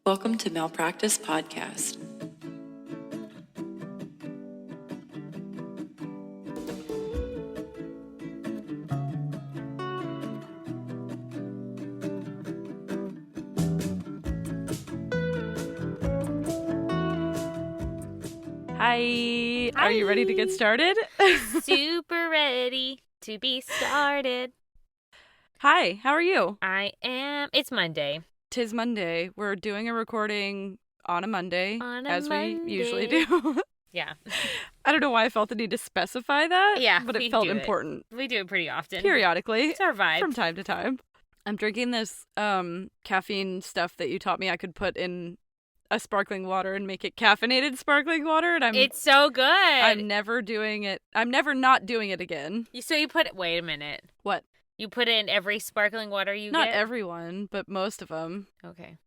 Welcome to Malpractice Podcast. Hi. Are you ready to get started? Super ready to be started. Hi, how are you? I am. It's Monday. 'Tis Monday. We're doing a recording on a Monday, we usually do. Yeah. I don't know why I felt the need to specify that, Yeah, but it we felt do it. important. We do it pretty often. Periodically. It's our vibe. From time to time. I'm drinking this caffeine stuff that you taught me I could put in a sparkling water and make it caffeinated sparkling water, and It's so good. I'm never doing it. I'm never not doing it again. So you put it. Wait a minute. What? You put it in every sparkling water you Not get? Not everyone, but most of them. Okay.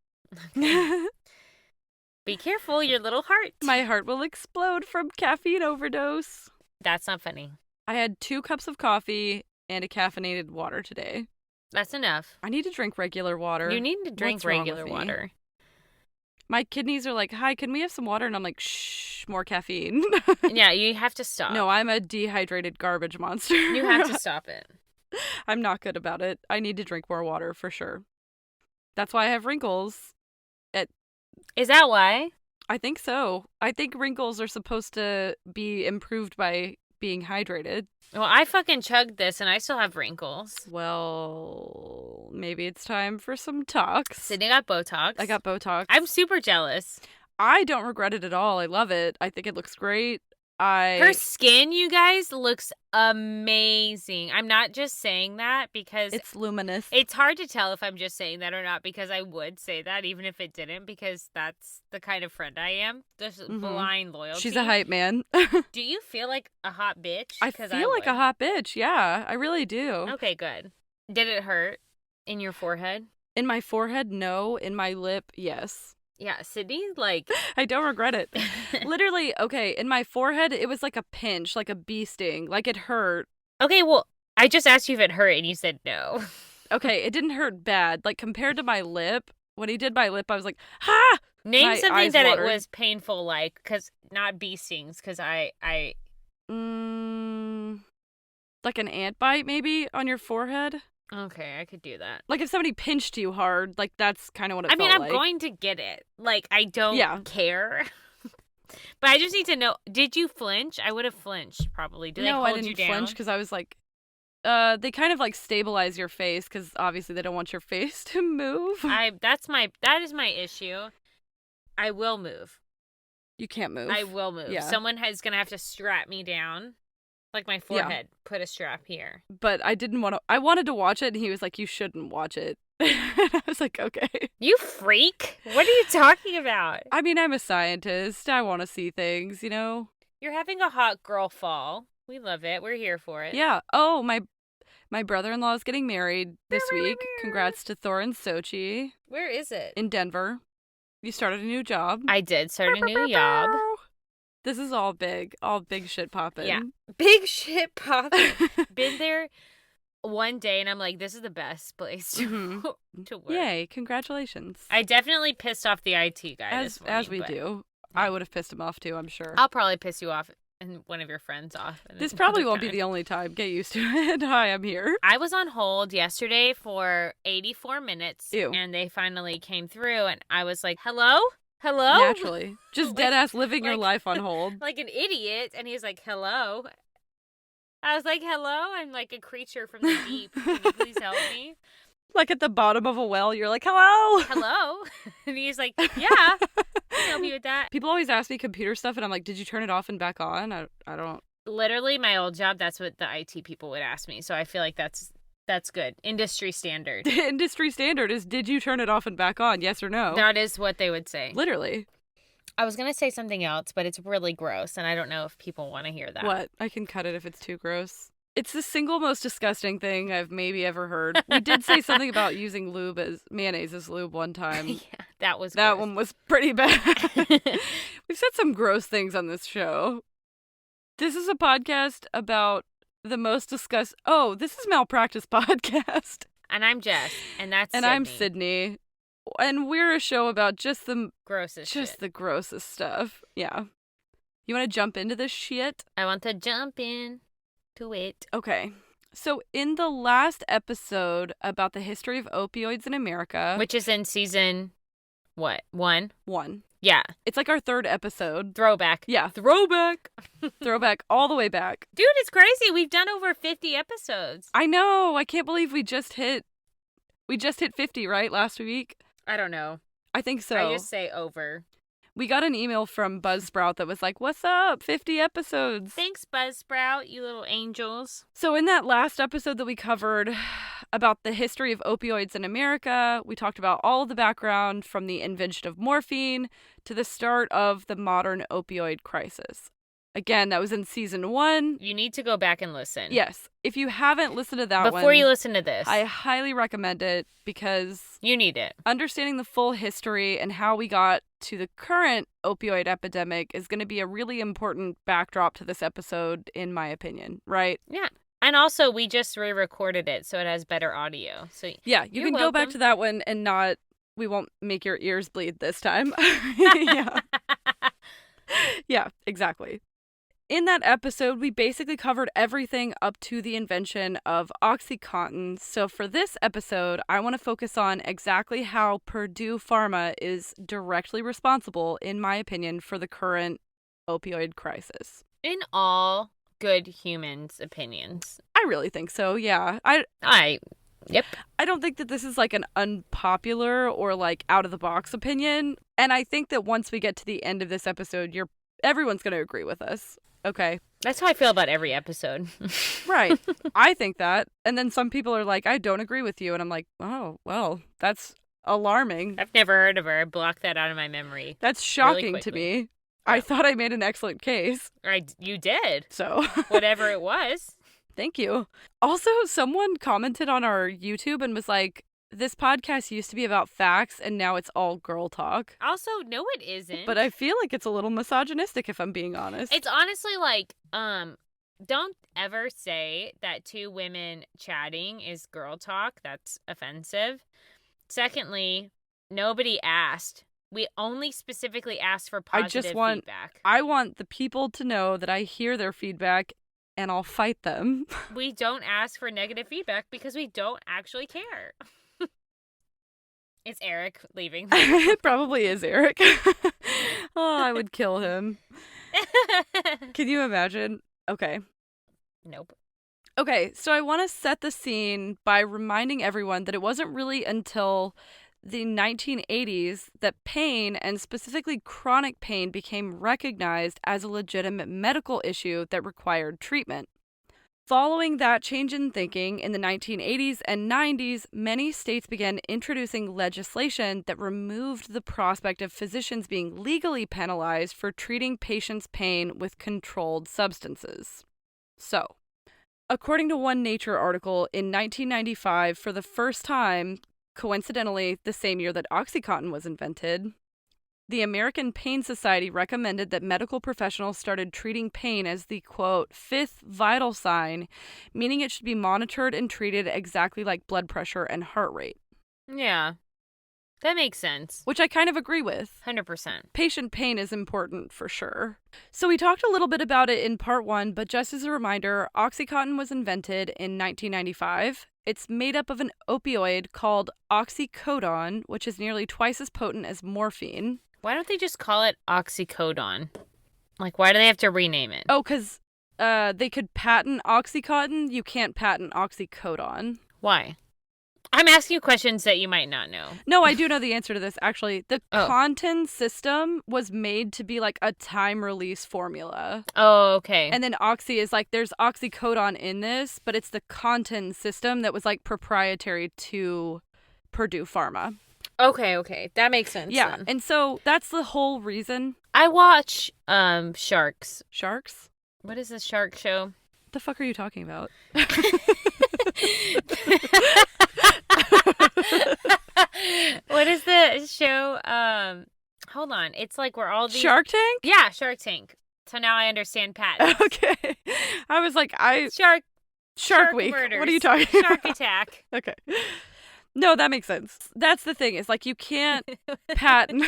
Be careful, your little heart. My heart will explode from caffeine overdose. That's not funny. I had 2 cups of coffee and a caffeinated water today. That's enough. I need to drink regular water. You need to drink regular water. My kidneys are like, hi, can we have some water? And I'm like, shh, more caffeine. Yeah, you have to stop. No, I'm a dehydrated garbage monster. You have to stop it. I'm not good about it. I need to drink more water for sure. That's why I have wrinkles. Is that why? I think so. I think wrinkles are supposed to be improved by being hydrated. Well, I fucking chugged this and I still have wrinkles. Well, maybe it's time for some talks. Sydney got Botox. I got Botox. I'm super jealous. I don't regret it at all. I love it. I think it looks great. Her skin, you guys, looks amazing. I'm not just saying that because it's luminous. It's hard to tell if I'm just saying that or not, because I would say that even if it didn't, because that's the kind of friend I am. Just blind loyalty. She's a hype man. Do you feel like a hot bitch? I feel like a hot bitch. Yeah, I really do. Okay, good. Did it hurt in your forehead? In my forehead, no. In my lip, yes. Yeah, Sydney, like... I don't regret it. Literally, okay, in my forehead, it was like a pinch, like a bee sting. Like, it hurt. Okay, well, I just asked you if it hurt, and you said no. Okay, it didn't hurt bad. Like, compared to my lip, when he did my lip, I was like, ha! Name something that it was painful, like, because not bee stings, because I... Like an ant bite, maybe, on your forehead? Okay, I could do that. Like, if somebody pinched you hard, like, that's kind of what it felt like. I'm going to get it. Like, I don't care. But I just need to know, did you flinch? I would have flinched, probably. Did they hold you down? No, I didn't flinch, because I was like, they kind of, like, stabilize your face, because obviously they don't want your face to move. That is my issue. I will move. You can't move. I will move. Yeah. Someone is going to have to strap me down. Like my forehead, put a strap here. But I didn't want to. I wanted to watch it, and he was like, "You shouldn't watch it." I was like, "Okay." You freak! What are you talking about? I mean, I'm a scientist. I want to see things, you know. You're having a hot girl fall. We love it. We're here for it. Yeah. Oh, my brother-in-law is getting married this week. Congrats to Thor and Sochi. Where is it? In Denver. You started a new job. I did start a new job. This is all big shit popping. Yeah, big shit popping. Been there one day, and I'm like, this is the best place to work. Yay, congratulations. I definitely pissed off the IT guy this morning. As we do. I would have pissed him off, too, I'm sure. I'll probably piss you off and one of your friends off. This probably won't be the only time. Get used to it. Hi, I'm here. I was on hold yesterday for 84 minutes. Ew. And they finally came through, and I was like, hello? Hello? Naturally. Just dead ass living your life on hold. Like an idiot. And he's like, hello? I was like, hello? I'm like a creature from the deep. Can you please help me? Like at the bottom of a well, you're like, hello? Hello? And he's like, yeah. I can help you with that. People always ask me computer stuff, and I'm like, did you turn it off and back on? I don't. Literally, my old job, that's what the IT people would ask me. So I feel like that's good. Industry standard. The industry standard is, did you turn it off and back on? Yes or no? That is what they would say. Literally. I was going to say something else, but it's really gross, and I don't know if people want to hear that. What? I can cut it if it's too gross. It's the single most disgusting thing I've maybe ever heard. We did say something about using mayonnaise as lube one time. Yeah, that was That gross. one was pretty bad. We've said some gross things on this show. This is a podcast about the most discussed... Oh, this is Malpractice Podcast. And I'm Jess, and that's And Sydney. I'm Sydney. And we're a show about just the grossest stuff. Yeah. You want to jump into this shit? I want to jump in to it. Okay. So in the last episode about the history of opioids in America, which is in season what? 1? Yeah. It's like our 3rd episode. Throwback. Yeah. Throwback. Throwback all the way back. Dude, it's crazy. We've done over 50 episodes. I know. I can't believe we just hit 50, right? Last week? I don't know. I think so. I just say over. We got an email from Buzzsprout that was like, what's up? 50 episodes. Thanks, Buzzsprout, you little angels. So in that last episode that we covered about the history of opioids in America, we talked about all of the background from the invention of morphine to the start of the modern opioid crisis. Again, that was in season 1. You need to go back and listen. Yes. If you haven't listened to that one, before you listen to this, I highly recommend it because you need it. Understanding the full history and how we got to the current opioid epidemic is going to be a really important backdrop to this episode, in my opinion, right? Yeah. And also, we just re-recorded it, so it has better audio. So yeah, you can go back to that one and we won't make your ears bleed this time. Yeah. Yeah, exactly. In that episode, we basically covered everything up to the invention of Oxycontin. So for this episode, I want to focus on exactly how Purdue Pharma is directly responsible, in my opinion, for the current opioid crisis. In all good humans' opinions. I really think so, yeah. Yep. I don't think that this is like an unpopular or like out of the box opinion. And I think that once we get to the end of this episode, everyone's going to agree with us. Okay. That's how I feel about every episode. Right. I think that. And then some people are like, I don't agree with you. And I'm like, oh, well, that's alarming. I've never heard of her. I blocked that out of my memory. That's shocking to me. Oh. I thought I made an excellent case. You did. So. Whatever it was. Thank you. Also, someone commented on our YouTube and was like, this podcast used to be about facts and now it's all girl talk. Also, no, it isn't. But I feel like it's a little misogynistic if I'm being honest. It's honestly like, don't ever say that 2 women chatting is girl talk. That's offensive. Secondly, nobody asked. We only specifically asked for positive feedback. I want the people to know that I hear their feedback and I'll fight them. We don't ask for negative feedback because we don't actually care. It's Eric leaving. It probably is Eric. Oh, I would kill him. Can you imagine? Okay. Nope. Okay, so I want to set the scene by reminding everyone that it wasn't really until the 1980s that pain, and specifically chronic pain, became recognized as a legitimate medical issue that required treatment. Following that change in thinking in the 1980s and 90s, many states began introducing legislation that removed the prospect of physicians being legally penalized for treating patients' pain with controlled substances. So, according to one Nature article, in 1995, for the first time, coincidentally the same year that Oxycontin was invented, the American Pain Society recommended that medical professionals started treating pain as the, quote, 5th vital sign, meaning it should be monitored and treated exactly like blood pressure and heart rate. Yeah, that makes sense. Which I kind of agree with. 100%. Patient pain is important for sure. So we talked a little bit about it in part 1, but just as a reminder, Oxycontin was invented in 1995. It's made up of an opioid called oxycodone, which is nearly twice as potent as morphine. Why don't they just call it oxycodone? Like, why do they have to rename it? Oh, because they could patent Oxycontin. You can't patent oxycodone. Why? I'm asking you questions that you might not know. No, I do know the answer to this, actually. The Contin system was made to be like a time-release formula. Oh, okay. And then Oxy is like, there's oxycodone in this, but it's the Contin system that was like proprietary to Purdue Pharma. Okay. That makes sense. Yeah, then. And so that's the whole reason. I watch Sharks. Sharks? What is this shark show? The fuck are you talking about? What is the show? Hold on. It's like we're all these... Shark Tank? Yeah, Shark Tank. So now I understand patents. Okay. I was like, Shark Week. Murders. What are you talking about? Shark Attack. Okay. No, that makes sense. That's the thing. Is like you can't patent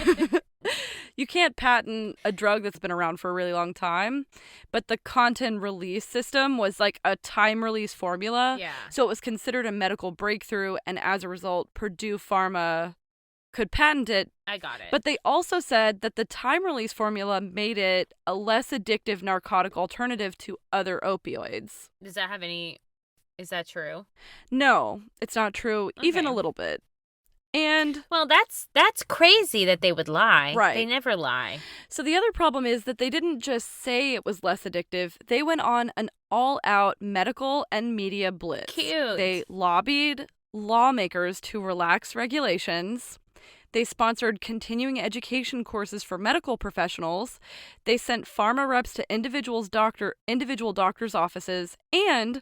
you can't patent a drug that's been around for a really long time, but the content release system was like a time release formula. Yeah. So it was considered a medical breakthrough, and as a result, Purdue Pharma could patent it. I got it. But they also said that the time release formula made it a less addictive narcotic alternative to other opioids. Does that have any... Is that true? No, it's not true, even a Okay. little bit. And Well, that's crazy that they would lie. Right. They never lie. so the other problem is that they didn't just say it was less addictive. They went on an all-out medical and media blitz. Cute. They lobbied lawmakers to relax regulations. They sponsored continuing education courses for medical professionals. They sent pharma reps to individual doctors' offices, and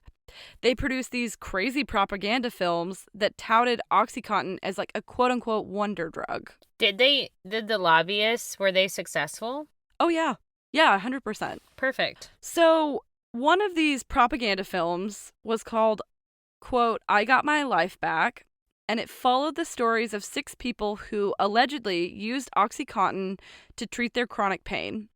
they produced these crazy propaganda films that touted Oxycontin as like a quote-unquote wonder drug. Did the lobbyists, were they successful? Oh, yeah. Yeah, 100%. Perfect. So one of these propaganda films was called, quote, I Got My Life Back, and it followed the stories of 6 people who allegedly used Oxycontin to treat their chronic pain.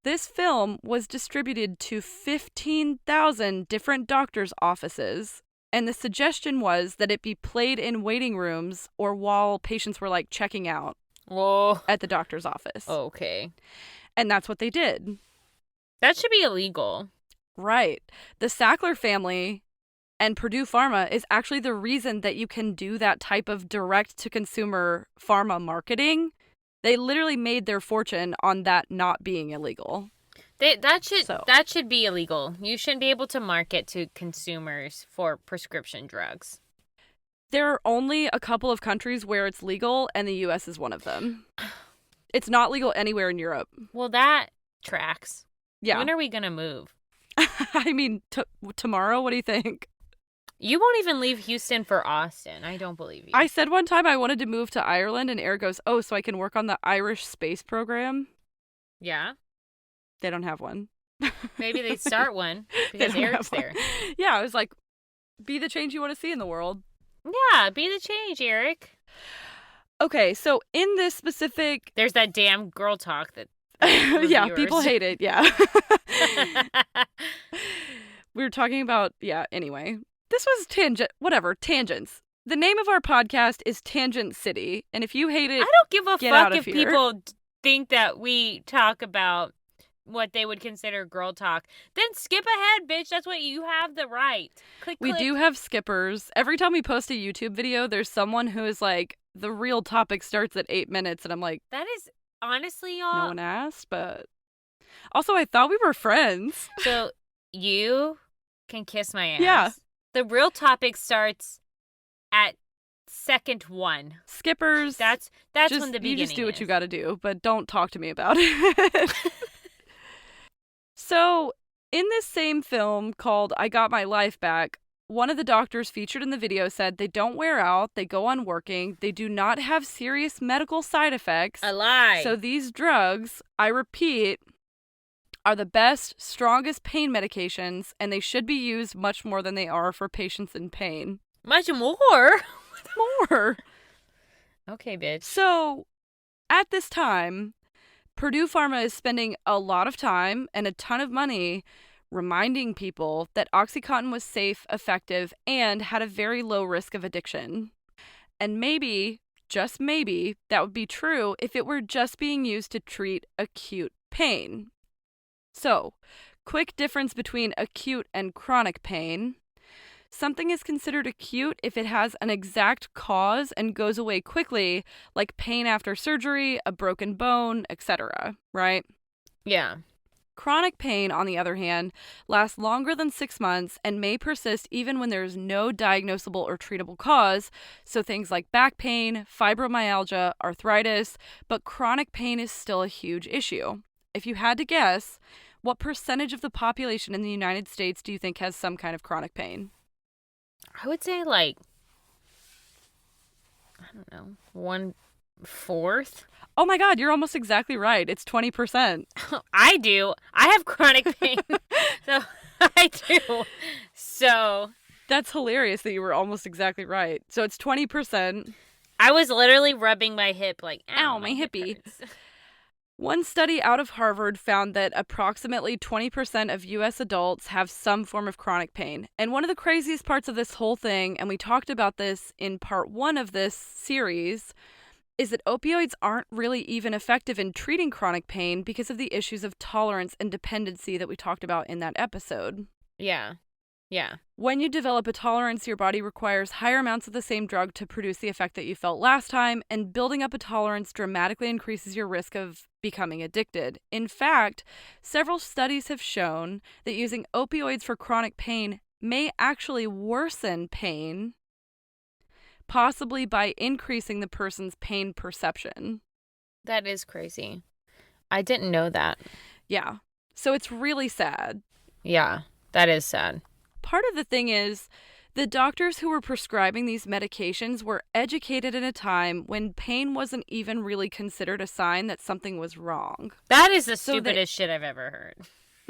This film was distributed to 15,000 different doctors' offices, and the suggestion was that it be played in waiting rooms or while patients were like checking out Whoa. at the doctor's office. Okay. And that's what they did. That should be illegal. Right. The Sackler family and Purdue Pharma is actually the reason that you can do that type of direct-to-consumer pharma marketing. They literally made their fortune on that not being illegal. That should be illegal. You shouldn't be able to market to consumers for prescription drugs. There are only a couple of countries where it's legal, and the U.S. is one of them. It's not legal anywhere in Europe. Well, that tracks. Yeah. When are we going to move? I mean, tomorrow, what do you think? You won't even leave Houston for Austin. I don't believe you. I said one time I wanted to move to Ireland, and Eric goes, oh, so I can work on the Irish space program? Yeah. They don't have one. Maybe they'd start one because They don't Eric's have one. there. Yeah, I was like, be the change you want to see in the world. Yeah, be the change, Eric. Okay, so in this specific... There's that damn girl talk that... yeah, reviewers- people hate it, yeah. We were talking about... Yeah, anyway. This was tangents. The name of our podcast is Tangent City, and if you hate it, I don't give a get out fuck of if here. people think that we talk about what they would consider girl talk. Then skip ahead, bitch. That's what you have the right. Click, we click. do have skippers. Every time we post a YouTube video, there's someone who is like, the real topic starts at 8 minutes, and I'm like, That is honestly, y'all. no one asked, but... Also, I thought we were friends. So you can kiss my ass. Yeah. The real topic starts at second 1. Skippers. That's just, when the beginning you just do what is. you got to do, but don't talk to me about it. So, in this same film called I Got My Life Back, one of the doctors featured in the video said they don't wear out, they go on working, they do not have serious medical side effects. A lie. So these drugs, I repeat, are the best, strongest pain medications, and they should be used much more than they are for patients in pain. Much more. More. Okay, bitch. So, at this time, Purdue Pharma is spending a lot of time and a ton of money reminding people that Oxycontin was safe, effective, and had a very low risk of addiction. And maybe, just maybe, that would be true if it were just being used to treat acute pain. So, quick difference between acute and chronic pain. Something is considered acute if it has an exact cause and goes away quickly, like pain after surgery, a broken bone, etc., right? Yeah. Chronic pain, on the other hand, lasts longer than 6 months and may persist even when there is no diagnosable or treatable cause, so things like back pain, fibromyalgia, arthritis, but chronic pain is still a huge issue. If you had to guess, what percentage of the population in the United States do you think has some kind of chronic pain? I would say like, I don't know, 1/4. Oh my God, you're almost exactly right. It's 20%. I do. I have chronic pain. So I do. So That's hilarious that you were almost exactly right. So it's 20%. I was literally rubbing my hip like, Ow, my my hip hippie. hurts. One study out of Harvard found that approximately 20% of U.S. adults have some form of chronic pain. And one of the craziest parts of this whole thing, and we talked about this in part 1 of this series, is that opioids aren't really even effective in treating chronic pain because of the issues of tolerance and dependency that we talked about in that episode. Yeah. Yeah. When you develop a tolerance, your body requires higher amounts of the same drug to produce the effect that you felt last time, and building up a tolerance dramatically increases your risk of becoming addicted. In fact, several studies have shown that using opioids for chronic pain may actually worsen pain, possibly by increasing the person's pain perception. That is crazy. I didn't know that. Yeah. So it's really sad. Yeah, that is sad. Part of the thing is, the doctors who were prescribing these medications were educated in a time when pain wasn't even really considered a sign that something was wrong. That is the stupidest shit I've ever heard.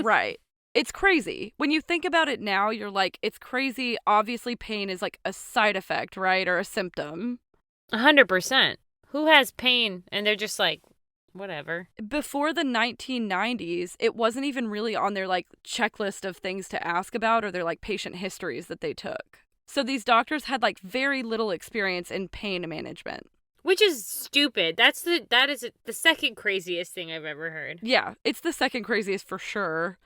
Right. It's crazy. When you think about it now, you're like, it's crazy. Obviously, pain is like a side effect, right? Or a symptom. 100%. Who has pain and they're just like, whatever. Before the 1990s, it wasn't even really on their like checklist of things to ask about or their like patient histories that they took. So these doctors had like very little experience in pain management. Which is stupid. That is the second craziest thing I've ever heard. Yeah, it's the second craziest for sure.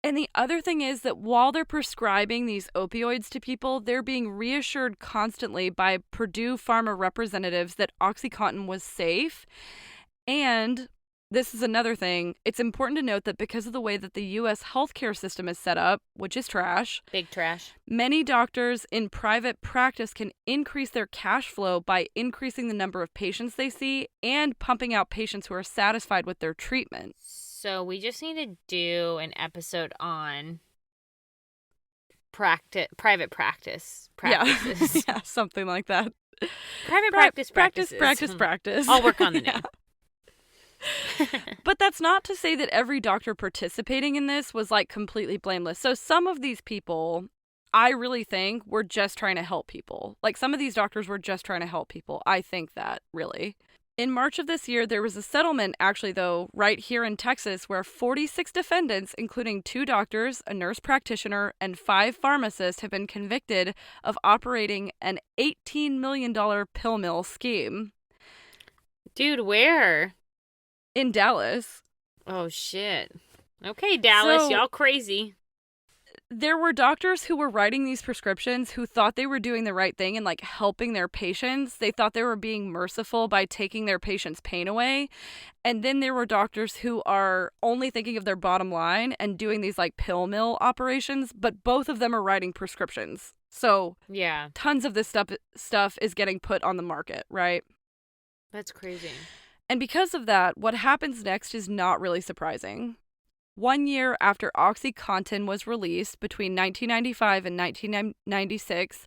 And the other thing is that while they're prescribing these opioids to people, they're being reassured constantly by Purdue Pharma representatives that Oxycontin was safe. And this is another thing. It's important to note that because of the way that the U.S. healthcare system is set up, which is trash, Big trash. many doctors in private practice can increase their cash flow by increasing the number of patients they see and pumping out patients who are satisfied with their treatment. So we just need to do an episode on private practice practices. Yeah, something like that. Private practice practices. Practice. I'll work on the name. But that's not to say that every doctor participating in this was like completely blameless. So some of these people, I really think, were just trying to help people. Like some of these doctors were just trying to help people. I think that, really. In March of this year, there was a settlement, actually, though, right here in Texas, where 46 defendants, including 2 doctors, a nurse practitioner, and 5 pharmacists, have been convicted of operating an $18 million pill mill scheme. Dude, where? In Dallas. Oh, shit. Okay, Dallas, So- y'all crazy. There were doctors who were writing these prescriptions who thought they were doing the right thing and like helping their patients. They thought they were being merciful by taking their patients' pain away. And then there were doctors who are only thinking of their bottom line and doing these like pill mill operations, but both of them are writing prescriptions. So Yeah, tons of this stuff is getting put on the market, right? that's crazy. And because of that, what happens next is not really surprising. 1 year after Oxycontin was released, between 1995 and 1996,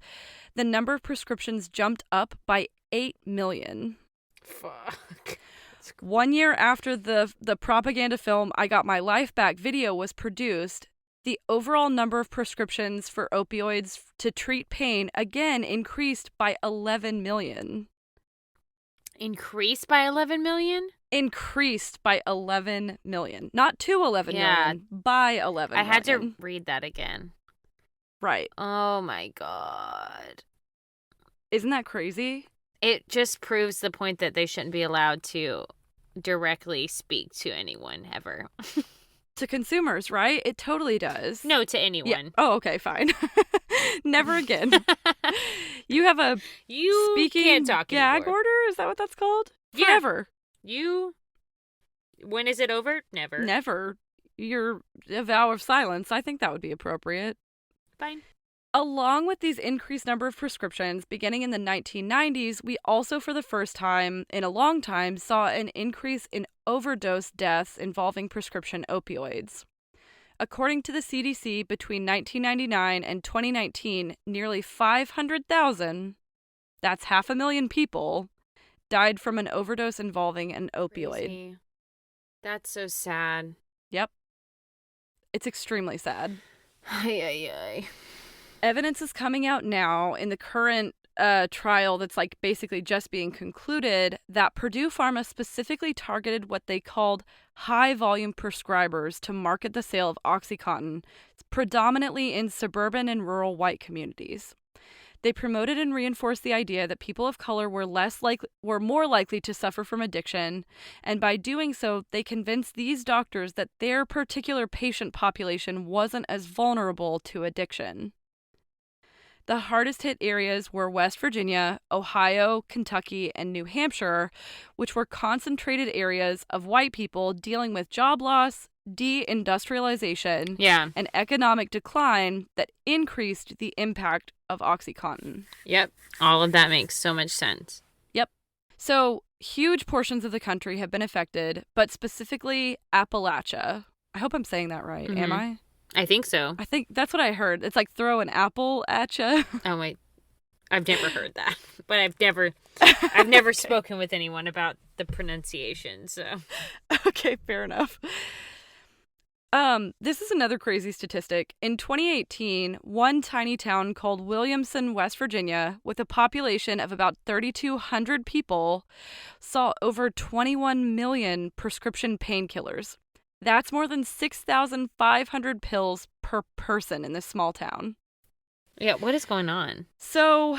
the number of prescriptions jumped up by 8 million. Fuck. 1 year after the propaganda film I Got My Life Back video was produced, the overall number of prescriptions for opioids to treat pain again increased by 11 million. Increased by 11 million? Increased by 11 million. Not to 11 Yeah. million, by 11 I had million. to read that again. Right. Oh my god. Isn't that crazy? It just proves the point that they shouldn't be allowed to directly speak to anyone ever. To consumers, right? It totally does. No, to Yeah. anyone. Oh, okay, fine. Never again. You have a You speaking can't talk gag anymore. order? Is that what that's called? Yeah. Forever. When is it over? Never. Never. Your a vow of silence. I think that would be appropriate. Fine. Along with these increased number of prescriptions, beginning in the 1990s, we also, for the first time in a long time, saw an increase in overdose deaths involving prescription opioids. According to the CDC, between 1999 and 2019, nearly 500,000, that's 500,000 people, died from an overdose involving an opioid. Crazy. That's so sad. Yep. It's extremely sad. Ay, ay, ay. Evidence is coming out now in the current trial that's like basically just being concluded that Purdue Pharma specifically targeted what they called high volume prescribers to market the sale of Oxycontin, predominantly in suburban and rural white communities. They promoted and reinforced the idea that people of color were more likely to suffer from addiction, and by doing so, they convinced these doctors that their particular patient population wasn't as vulnerable to addiction. The hardest hit areas were West Virginia, Ohio, Kentucky, and New Hampshire, which were concentrated areas of white people dealing with job loss, deindustrialization, and economic decline that increased the impact of Oxycontin. Yep. All of that makes so much sense. Yep. So huge portions of the country have been affected, but specifically Appalachia. I hope I'm saying that right. Am I? I think so. I think that's what I heard. It's like throw an apple at you. Oh, wait. I've never heard that, but I've never spoken with anyone about the pronunciation, so. Okay, fair enough. This is another crazy statistic. In 2018, one tiny town called Williamson, West Virginia, with a population of about 3,200 people, saw over 21 million prescription painkillers. That's more than 6,500 pills per person in this small town. Yeah, what is going on? So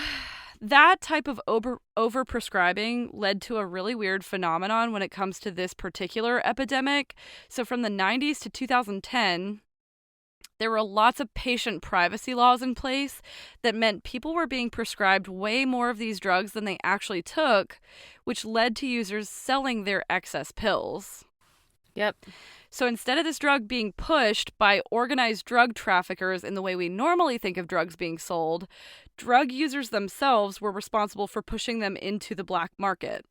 that type of overprescribing led to a really weird phenomenon when it comes to this particular epidemic. So from the 90s to 2010, there were lots of patient privacy laws in place that meant people were being prescribed way more of these drugs than they actually took, which led to users selling their excess pills. Yep. So instead of this drug being pushed by organized drug traffickers in the way we normally think of drugs being sold, drug users themselves were responsible for pushing them into the black market.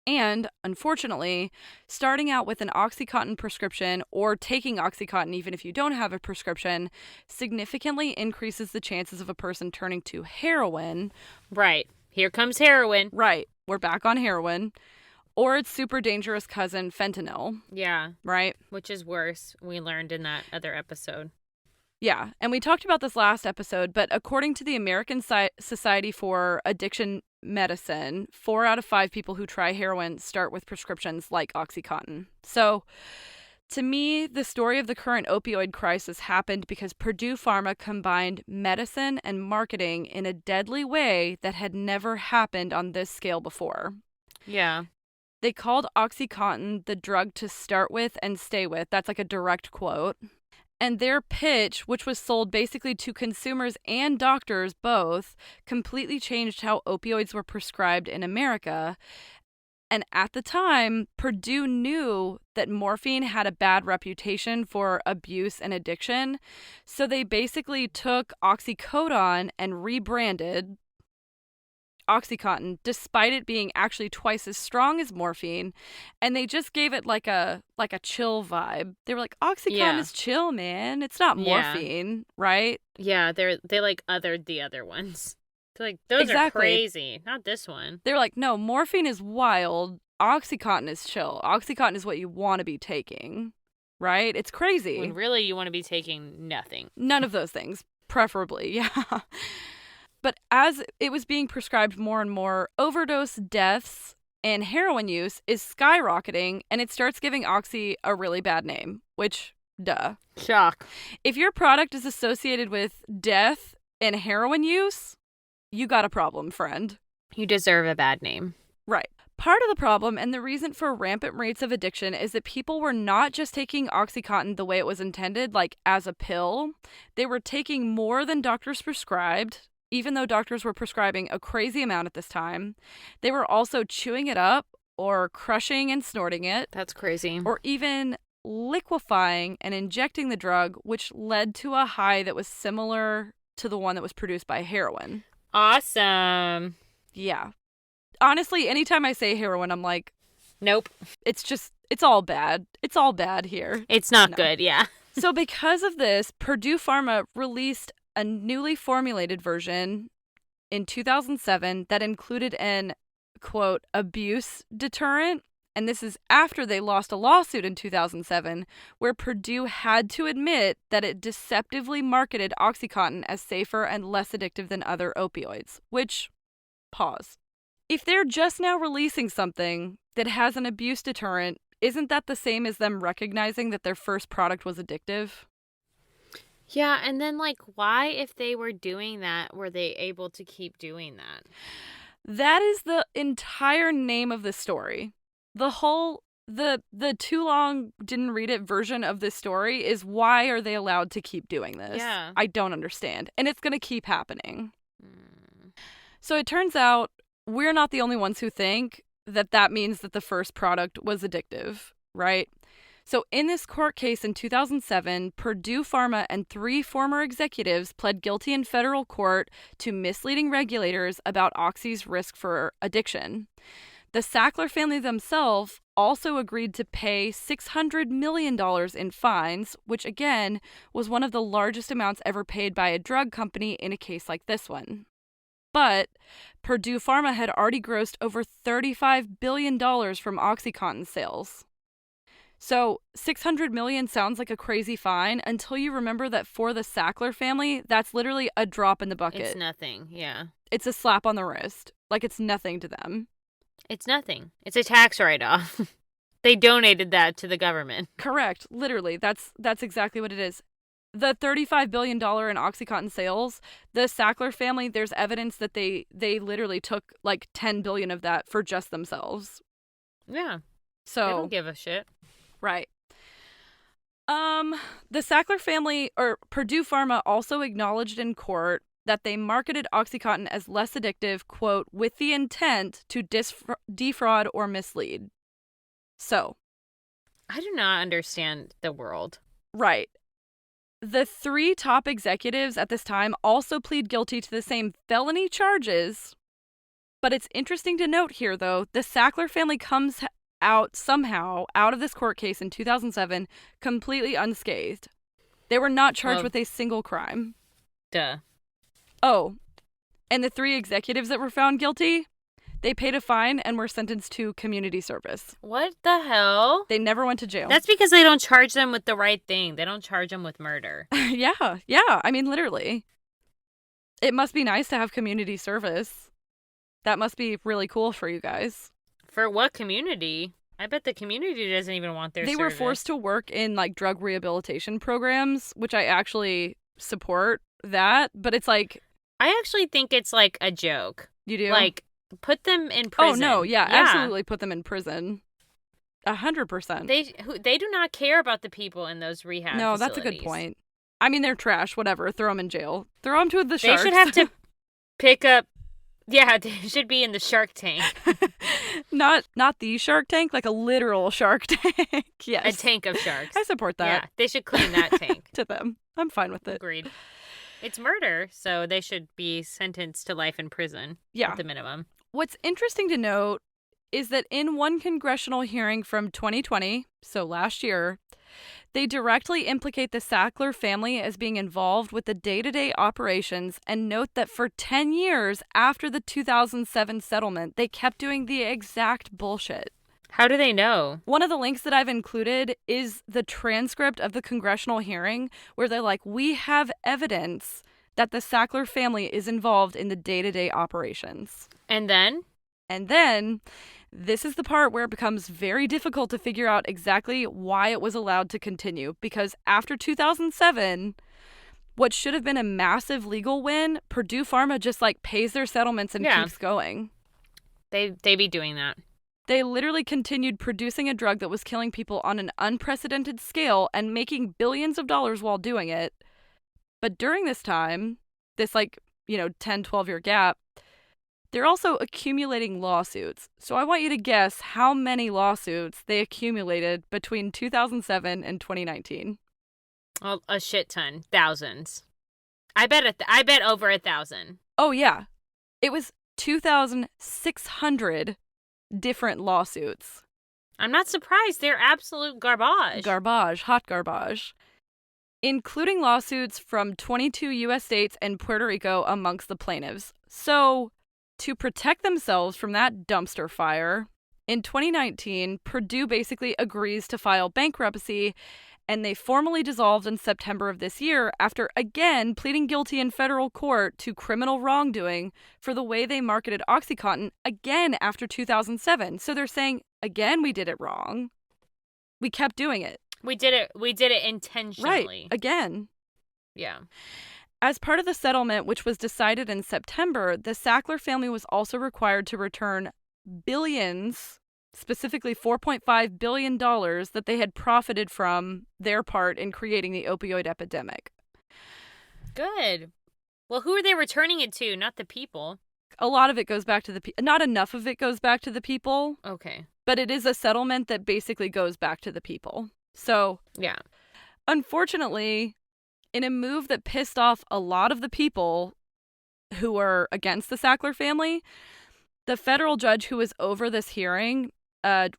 And, unfortunately, starting out with an Oxycontin prescription or taking Oxycontin even if you don't have a prescription significantly increases the chances of a person turning to heroin. Right. Here comes heroin. Right. We're back on heroin. Or its super dangerous cousin, fentanyl. Yeah. Right? Which is worse, we learned in that other episode. Yeah, and we talked about this last episode, but according to the American Society for Addiction Medicine, 4 out of 5 people who try heroin start with prescriptions like Oxycontin. So, to me, the story of the current opioid crisis happened because Purdue Pharma combined medicine and marketing in a deadly way that had never happened on this scale before. Yeah. They called Oxycontin the drug to start with and stay with. That's like a direct quote. And their pitch, which was sold basically to consumers and doctors both, completely changed how opioids were prescribed in America. And at the time, Purdue knew that morphine had a bad reputation for abuse and addiction. So they basically took Oxycodone and rebranded Oxycontin, despite it being actually twice as strong as morphine, and they just gave it like a chill vibe. They were like, Oxycontin is chill, man. It's not morphine, right? Yeah, they like othered the other ones. They're like, those are crazy, not this one. They're like, no, morphine is wild. Oxycontin is chill. Oxycontin is what you want to be taking, right? It's crazy. When really you want to be taking nothing. None of those things, preferably, yeah. But as it was being prescribed more and more, overdose deaths and heroin use is skyrocketing, and it starts giving Oxy a really bad name, which, duh. Shock. If your product is associated with death and heroin use, you got a problem, friend. You deserve a bad name. Right. Part of the problem and the reason for rampant rates of addiction is that people were not just taking Oxycontin the way it was intended, like as a pill. They were taking more than doctors prescribed. Even though doctors were prescribing a crazy amount at this time, they were also chewing it up or crushing and snorting it. That's crazy. Or even liquefying and injecting the drug, which led to a high that was similar to the one that was produced by heroin. Awesome. Yeah. Honestly, anytime I say heroin, I'm like, nope. It's all bad. It's all bad here. It's not good, yeah. So because of this, Purdue Pharma released a newly formulated version in 2007 that included an, quote, abuse deterrent And this is after they lost a lawsuit in 2007 where Purdue had to admit that it deceptively marketed Oxycontin as safer and less addictive than other opioids, which, pause. If they're just now releasing something that has an abuse deterrent, isn't that the same as them recognizing that their first product was addictive? Yeah, and then, like, why, if they were doing that, were they able to keep doing that? That is the entire name of the story. The whole, the too long didn't read it version of this story is why are they allowed to keep doing this? Yeah. I don't understand. And it's going to keep happening. So it turns out we're not the only ones who think that that means that the first product was addictive, right? So in this court case in 2007, Purdue Pharma and 3 former executives pled guilty in federal court to misleading regulators about Oxy's risk for addiction. The Sackler family themselves also agreed to pay $600 million in fines, which again was one of the largest amounts ever paid by a drug company in a case like this one. But Purdue Pharma had already grossed over $35 billion from Oxycontin sales. So $600 million sounds like a crazy fine until you remember that for the Sackler family, that's literally a drop in the bucket. It's nothing, yeah. It's a slap on the wrist. Like, it's nothing to them. It's nothing. It's a tax write-off. They donated that to the government. Correct. Literally, that's exactly what it is. The $35 billion in Oxycontin sales, the Sackler family, there's evidence that they literally took like $10 billion of that for just themselves. Yeah. So they don't give a shit. Right. The Sackler family, or Purdue Pharma, also acknowledged in court that they marketed Oxycontin as less addictive, quote, with the intent to defraud or mislead. So. I do not understand the world. Right. The 3 top executives at this time also plead guilty to the same felony charges. But it's interesting to note here, though, the Sackler family comes out somehow out of this court case in 2007 completely unscathed. They were not charged with a single crime. Duh. Oh, and the 3 executives that were found guilty, they paid a fine and were sentenced to community service. What the hell? They never went to jail. That's because they don't charge them with the right thing. They don't charge them with murder. Yeah. I mean, literally. It must be nice to have community service. That must be really cool for you guys. For what community? I bet the community doesn't even want their service. They were forced to work in like drug rehabilitation programs, which I actually support that, but it's like... I actually think it's like a joke. You do? Like, put them in prison. Oh, no, yeah, absolutely put them in prison. 100%. They do not care about the people in those rehab facilities. That's a good point. I mean, they're trash, whatever. Throw them in jail. Throw them to the sharks. They should have to pick up... Yeah, they should be in the Shark Tank. Not the Shark Tank, like a literal Shark Tank. Yes. A tank of sharks. I support that. Yeah, they should clean that tank. To them. I'm fine with it. Agreed. It's murder, so they should be sentenced to life in prison. Yeah. At the minimum. What's interesting to note is that in one congressional hearing from 2020, so last year, they directly implicate the Sackler family as being involved with the day-to-day operations and note that for 10 years after the 2007 settlement, they kept doing the exact bullshit. How do they know? One of the links that I've included is the transcript of the congressional hearing where they're like, we have evidence that the Sackler family is involved in the day-to-day operations. And then? And then... this is the part where it becomes very difficult to figure out exactly why it was allowed to continue. Because after 2007, what should have been a massive legal win, Purdue Pharma just like pays their settlements and keeps going. They be doing that. They literally continued producing a drug that was killing people on an unprecedented scale and making billions of dollars while doing it. But during this time, this 10, 12-year gap, they're also accumulating lawsuits. So I want you to guess how many lawsuits they accumulated between 2007 and 2019. Oh, a shit ton. Thousands. I bet over 1,000. Oh, yeah. It was 2,600 different lawsuits. I'm not surprised. They're absolute garbage. Hot garbage. Including lawsuits from 22 U.S. states and Puerto Rico amongst the plaintiffs. So... to protect themselves from that dumpster fire, In 2019, Purdue basically agrees to file bankruptcy, and they formally dissolved in September of this year after again pleading guilty in federal court to criminal wrongdoing for the way they marketed Oxycontin again after 2007. So they're saying, again, we did it wrong. We kept doing it. We did it intentionally. Right, again. Yeah. As part of the settlement, which was decided in September, the Sackler family was also required to return billions, specifically $4.5 billion that they had profited from their part in creating the opioid epidemic. Good. Well, who are they returning it to? Not the people. A lot of it goes back to the people. Not enough of it goes back to the people. Okay. But it is a settlement that basically goes back to the people. So, yeah. Unfortunately, in a move that pissed off a lot of the people who were against the Sackler family, the federal judge who was over this hearing,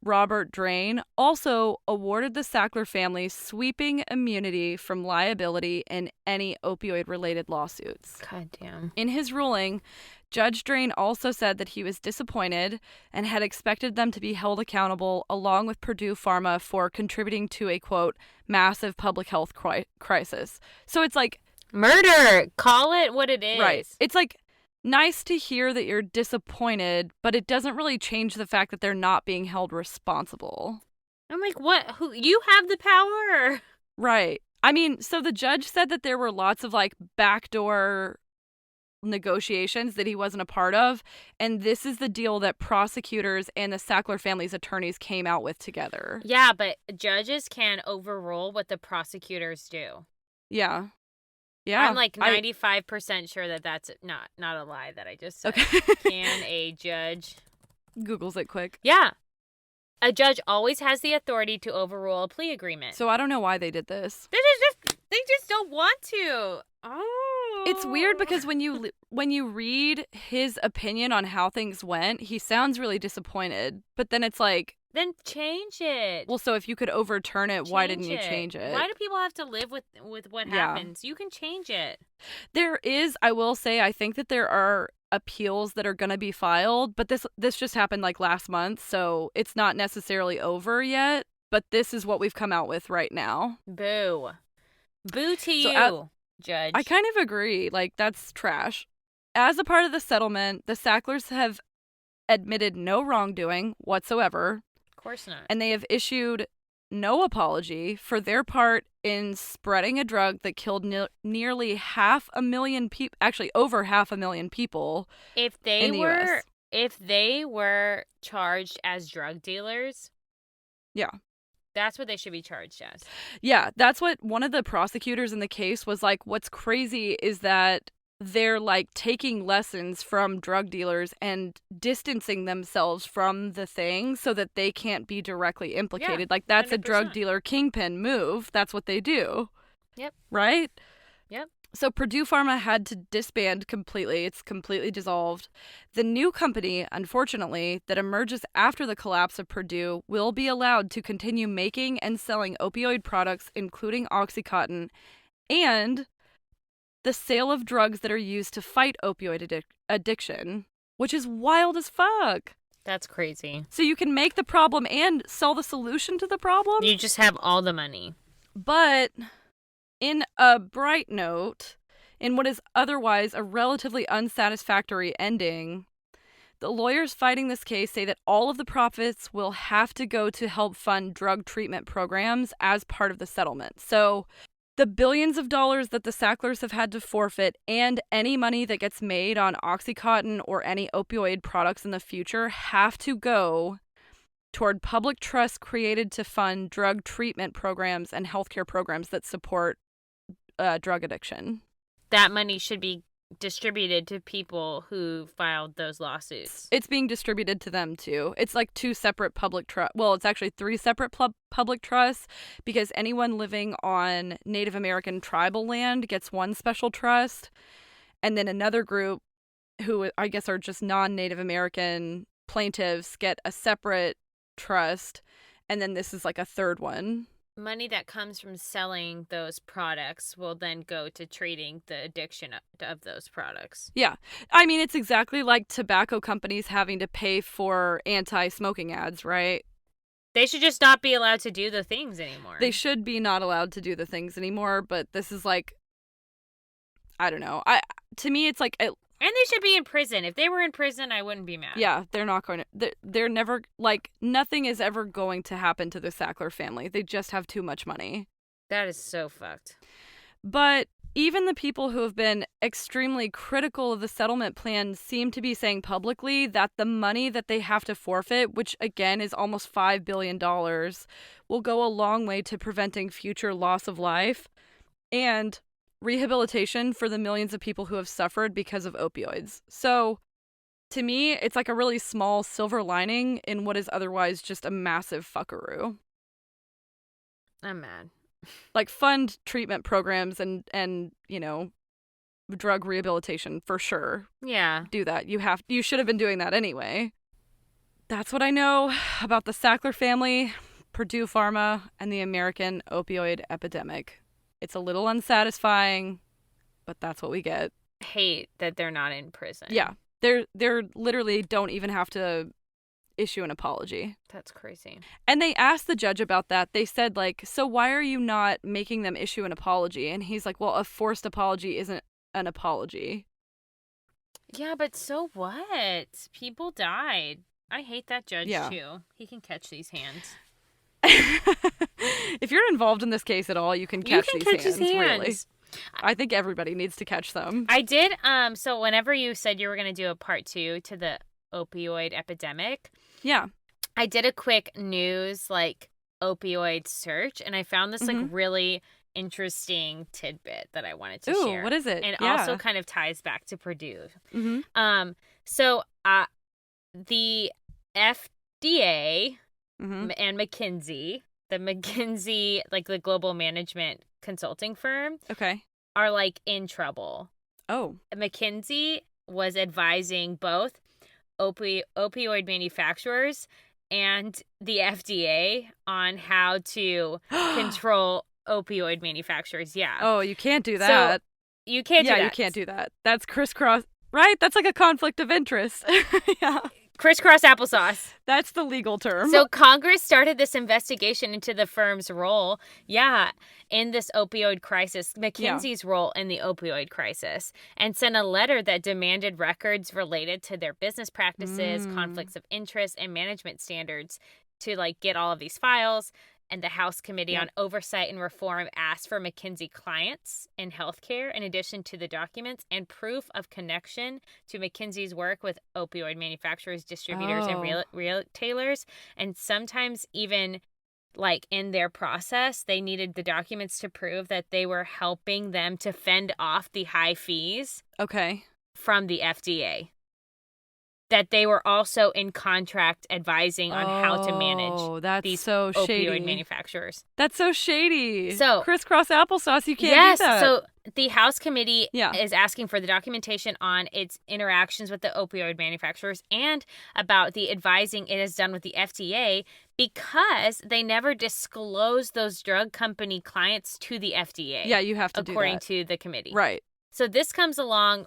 Robert Drain, also awarded the Sackler family sweeping immunity from liability in any opioid-related lawsuits. God damn. In his ruling, Judge Drain also said that he was disappointed and had expected them to be held accountable along with Purdue Pharma for contributing to a, quote, massive public health crisis. So it's like... murder! Call it what it is. Right. It's like nice to hear that you're disappointed, but it doesn't really change the fact that they're not being held responsible. I'm like, what? Who? You have the power? Right. I mean, so the judge said that there were lots of like backdoor negotiations that he wasn't a part of, and this is the deal that prosecutors and the Sackler family's attorneys came out with together. Yeah, but judges can overrule what the prosecutors do. Yeah. Yeah. I'm like 95% sure that that's not a lie that I just said. Okay. Can a judge... Googles it quick. Yeah. A judge always has the authority to overrule a plea agreement. So I don't know why they did this. They just don't want to. Oh. It's weird because when you read his opinion on how things went, he sounds really disappointed. But then it's like... then change it. Well, so if you could overturn it, why didn't you change it? Why do people have to live with what happens? You can change it. There is, I will say, I think that there are appeals that are going to be filed, but this just happened like last month, so it's not necessarily over yet, but this is what we've come out with right now. Boo. Boo to you, Judge. I kind of agree. Like, that's trash. As a part of the settlement, the Sacklers have admitted no wrongdoing whatsoever. Of course not. And they have issued no apology for their part in spreading a drug that killed nearly 500,000 people, actually over 500,000 people. If they were charged as drug dealers, yeah, that's what they should be charged as. Yeah, that's what one of the prosecutors in the case was like. What's crazy is that they're like taking lessons from drug dealers and distancing themselves from the thing so that they can't be directly implicated. Yeah, like that's 100%. A drug dealer kingpin move. That's what they do. Yep. Right? Yep. So Purdue Pharma had to disband completely. It's completely dissolved. The new company, unfortunately, that emerges after the collapse of Purdue will be allowed to continue making and selling opioid products, including Oxycontin, and the sale of drugs that are used to fight opioid addiction, which is wild as fuck. That's crazy. So you can make the problem and sell the solution to the problem? You just have all the money. But in a bright note, in what is otherwise a relatively unsatisfactory ending, the lawyers fighting this case say that all of the profits will have to go to help fund drug treatment programs as part of the settlement. So the billions of dollars that the Sacklers have had to forfeit and any money that gets made on Oxycontin or any opioid products in the future have to go toward public trust created to fund drug treatment programs and healthcare programs that support drug addiction. That money should be distributed to people who filed those lawsuits. It's being distributed to them too. It's like two separate public trust. Well, it's actually three separate public trusts because anyone living on Native American tribal land gets one special trust, and then another group who I guess are just non-Native American plaintiffs get a separate trust, and then this is like a third one. money that comes from selling those products will then go to treating the addiction of those products. Yeah. I mean, it's exactly like tobacco companies having to pay for anti-smoking ads, right? They should just not be allowed to do the things anymore. They should be not allowed to do the things anymore, but this is like, I don't know. To me, it's like... And they should be in prison. If they were in prison, I wouldn't be mad. Yeah, they're not going to... They're never... Like, nothing is ever going to happen to the Sackler family. They just have too much money. That is so fucked. But even the people who have been extremely critical of the settlement plan seem to be saying publicly that the money that they have to forfeit, which again is almost $5 billion, will go a long way to preventing future loss of life and rehabilitation for the millions of people who have suffered because of opioids. So, to me, it's like a really small silver lining in what is otherwise just a massive fuckaroo. I'm mad. Like, fund treatment programs and drug rehabilitation for sure. Yeah. Do that. You should have been doing that anyway. That's what I know about the Sackler family, Purdue Pharma, and the American opioid epidemic. It's a little unsatisfying, but that's what we get. Hate that they're not in prison. Yeah. They're literally don't even have to issue an apology. That's crazy. And they asked the judge about that. They said, like, so why are you not making them issue an apology? And he's like, well, a forced apology isn't an apology. Yeah, but so what? People died. I hate that judge, too. He can catch these hands. If you're involved in this case at all, you can catch these hands, his hands. Really. I think everybody needs to catch them. I did, so whenever you said you were going to do a part 2 to the opioid epidemic, yeah, I did a quick news, like, opioid search, and I found this, like, really interesting tidbit that I wanted to share. What is it? And also kind of ties back to Purdue. Mm-hmm. So, the FDA Mm-hmm. and McKinsey, like the global management consulting firm, Okay. are like in trouble. Oh. McKinsey was advising both opioid manufacturers and the FDA on how to control opioid manufacturers. Yeah. Oh, you can't do that. So you can't do that. Yeah, you can't do that. That's crisscross, right? That's like a conflict of interest. Yeah. Crisscross applesauce. That's the legal term. So Congress started this investigation into the firm's role, in this opioid crisis, McKinsey's role in the opioid crisis, and sent a letter that demanded records related to their business practices, conflicts of interest, and management standards to, like, get all of these files. And the House Committee on Oversight and Reform asked for McKinsey clients in healthcare, in addition to the documents, and proof of connection to McKinsey's work with opioid manufacturers, distributors, and retailers. And sometimes even, like, in their process, they needed the documents to prove that they were helping them to fend off the high fees from the FDA. That they were also in contract advising on how to manage these opioid manufacturers. That's so shady. So crisscross applesauce, you can't do that. So the House Committee is asking for the documentation on its interactions with the opioid manufacturers and about the advising it has done with the FDA, because they never disclosed those drug company clients to the FDA. Yeah, you have to do that. According to the committee. Right. So this comes along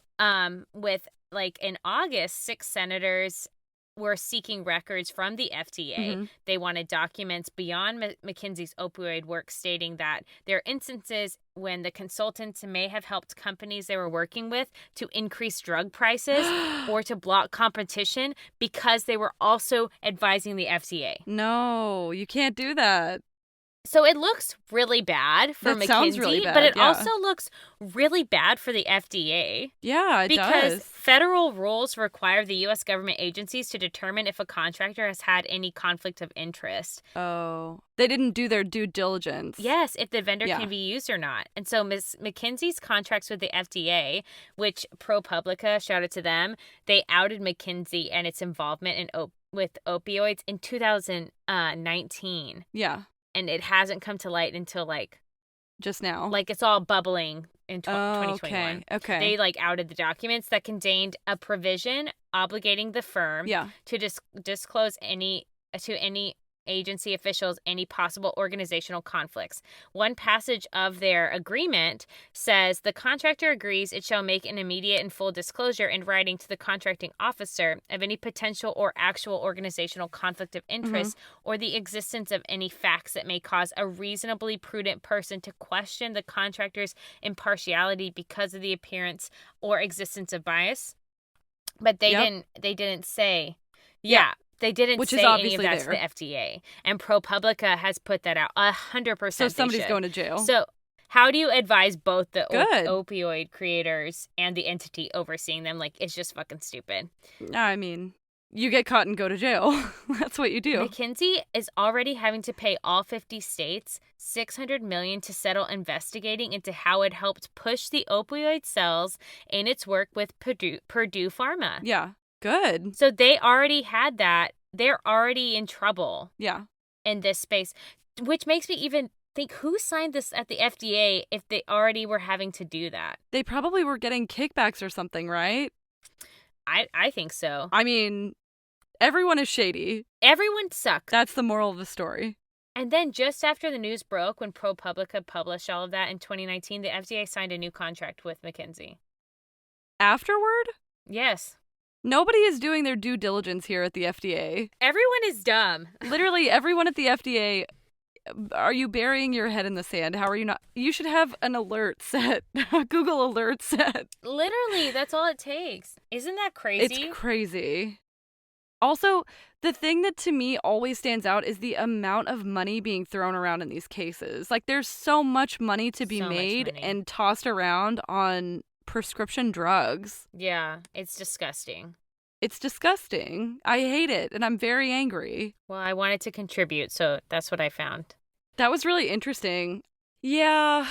with, like, in August, 6 senators were seeking records from the FDA. Mm-hmm. They wanted documents beyond McKinsey's opioid work, stating that there are instances when the consultants may have helped companies they were working with to increase drug prices or to block competition because they were also advising the FDA. No, you can't do that. So it looks really bad for McKinsey, sounds really bad, but it also looks really bad for the FDA. Yeah, it does. Because federal rules require the U.S. government agencies to determine if a contractor has had any conflict of interest. Oh, they didn't do their due diligence. Yes, if the vendor can be used or not. And so McKinsey's contracts with the FDA, which ProPublica, shout out to them, they outed McKinsey and its involvement with opioids in 2019. Yeah. And it hasn't come to light until, like, just now. Like, it's all bubbling in 2021. Okay. They, like, outed the documents that contained a provision obligating the firm to disclose any agency officials any possible organizational conflicts. One passage of their agreement says the contractor agrees it shall make an immediate and full disclosure in writing to the contracting officer of any potential or actual organizational conflict of interest or the existence of any facts that may cause a reasonably prudent person to question the contractor's impartiality because of the appearance or existence of bias. But they didn't say. Yeah. They didn't Which say is any of obviously that to the FDA. And ProPublica has put that out 100%. So somebody's going to jail. So how do you advise both the Good. opioid creators and the entity overseeing them? Like, it's just fucking stupid. I mean, you get caught and go to jail. That's what you do. McKinsey is already having to pay all 50 states $600 million to settle investigating into how it helped push the opioid cells in its work with Purdue Pharma. Yeah. Good. So they already had that. They're already in trouble. Yeah. In this space, which makes me even think who signed this at the FDA if they already were having to do that. They probably were getting kickbacks or something, right? I think so. I mean, everyone is shady. Everyone sucks. That's the moral of the story. And then just after the news broke, when ProPublica published all of that in 2019, the FDA signed a new contract with McKinsey. Afterward? Yes. Nobody is doing their due diligence here at the FDA. Everyone is dumb. Literally everyone at the FDA, are you burying your head in the sand? How are you not? You should have an alert set, a Google alert set. Literally, that's all it takes. Isn't that crazy? It's crazy. Also, the thing that to me always stands out is the amount of money being thrown around in these cases. Like, there's so much money to be made and tossed around on prescription drugs. Yeah, it's disgusting. It's disgusting. I hate it, and I'm very angry. Well, I wanted to contribute, so that's what I found. That was really interesting. Yeah,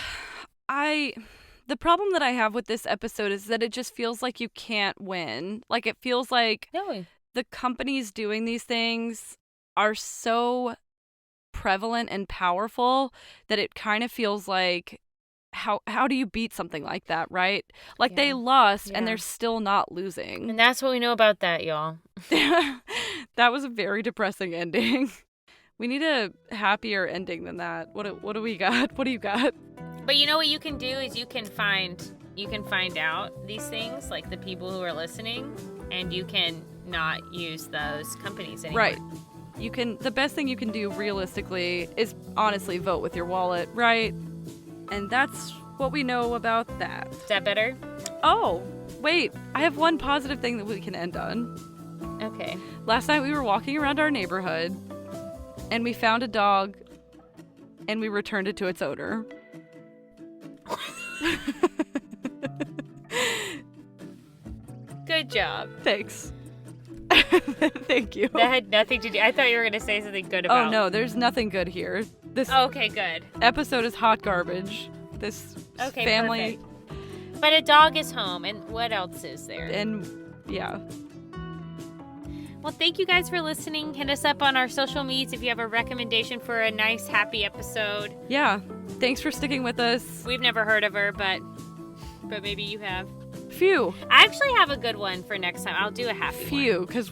the problem that I have with this episode is that it just feels like you can't win. Like, it feels like the companies doing these things are so prevalent and powerful that it kind of feels like how do you beat something like that, right? Like, they lost and they're still not losing. And that's what we know about that, y'all. That was a very depressing ending. We need a happier ending than that. What do we got? What do you got? But you know what you can do is you can find out these things, like the people who are listening, and you can not use those companies anymore. Right. The best thing you can do realistically is honestly vote with your wallet, right? And that's what we know about that. Is that better? Oh, wait. I have one positive thing that we can end on. Okay. Last night we were walking around our neighborhood and we found a dog and we returned it to its owner. Good job. Thanks. Thank you. That had nothing to do. I thought you were going to say something good about. Oh, no, there's nothing good here. This okay, good. episode is hot garbage. This family. Perfect. But a dog is home, and what else is there? And yeah. Well, thank you guys for listening. Hit us up on our social medias if you have a recommendation for a nice, happy episode. Yeah. Thanks for sticking with us. We've never heard of her, but maybe you have. Phew. I actually have a good one for next time. I'll do a happy one. Phew, because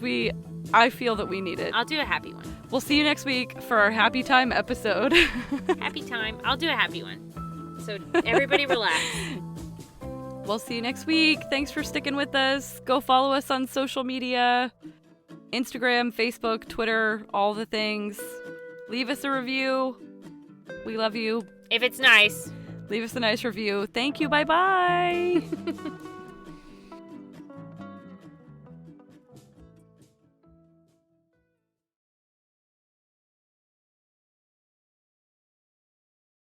I feel that we need it. I'll do a happy one. We'll see you next week for our happy time episode. Happy time. I'll do a happy one. So everybody relax. We'll see you next week. Thanks for sticking with us. Go follow us on social media. Instagram, Facebook, Twitter, all the things. Leave us a review. We love you. If it's nice. Leave us a nice review. Thank you. Bye-bye.